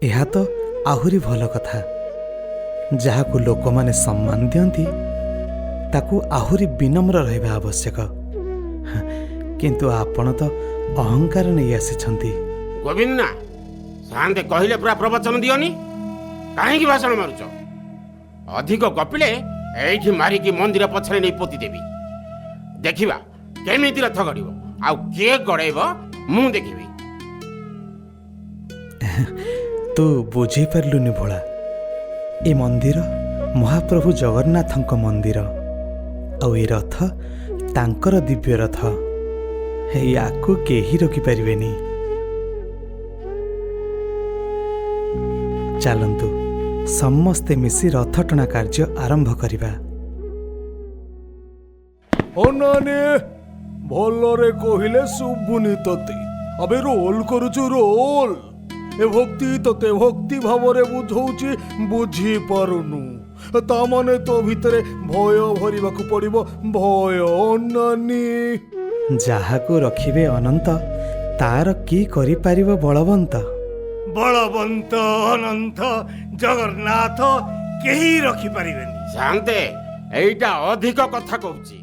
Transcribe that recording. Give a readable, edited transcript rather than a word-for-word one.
ଏହା ତ ଆହୁରି ଭଲ କଥା। ଯାହାକୁ ଲୋକମାନେ ସମ୍ମାନ ଦିଅନ୍ତି ତାକୁ ଆହୁରି ବିନମ୍ର ରହିବା ଆବଶ୍ୟକ। କିନ୍ତୁ ଆପଣ ତ ଅହଙ୍କାର ନେଇ ଆସିଛନ୍ତି। ଗୋବିନ୍ଦ ନା ସାନ୍ତେ କହିଲେ ପୁରା ପ୍ରବଚନ ଦିଅନି, କାହିଁକି ଭାଷଣ ମାରୁଛ? ଅଧିକ ଗପିଲେ ଏଇଠି ମାରିକି ମନ୍ଦିର ପଛରେ ନେଇ ପୋତି ଦେବି। ଦେଖିବା କେମିତି ରଥ ଗଡ଼ିବ, ଆଉ କିଏ ଗଡ଼େଇବ ମୁଁ ଦେଖିବି। ତୁ ବୁଝିପାରିଲୁନି ଭୋଳା, ଏ ମନ୍ଦିର ମହାପ୍ରଭୁ ଜଗନ୍ନାଥଙ୍କ ମନ୍ଦିର, ଆଉ ଏ ରଥ ତାଙ୍କର ଦିବ୍ୟ ରଥ। ୟାକୁ କେହି ରୋକିପାରିବେନି। ଚାଲନ୍ତୁ ସମସ୍ତେ ମିଶି ରଥ ଟଣା କାର୍ଯ୍ୟ ଆରମ୍ଭ କରିବା। ଅନାନି ଭଲରେ କହିଲେ ଶୁଭୁନି ତତେ। ଆବେ ରୋଲ କରୁଛୁ ରୋଲ। ଏ ଭକ୍ତି ତତେ ଭକ୍ତି ଭାବରେ ବୁଝଉଛି, ବୁଝିପାରୁନୁ। ତା ମାନେ ତୋ ଭିତରେ ଭୟ ଭରିବାକୁ ପଡ଼ିବ, ଭୟ। ଅନାନି ଯାହାକୁ ରଖିବେ ଅନନ୍ତ, ତାର କି କରିପାରିବ ବଳବନ୍ତ? ବଳବନ୍ତ ଅନନ୍ତ ଜଗନ୍ନାଥ କେହି ରଖିପାରିବେନି। ସାନ୍ତେ ଏଇଟା ଅଧିକ କଥା କହୁଛି।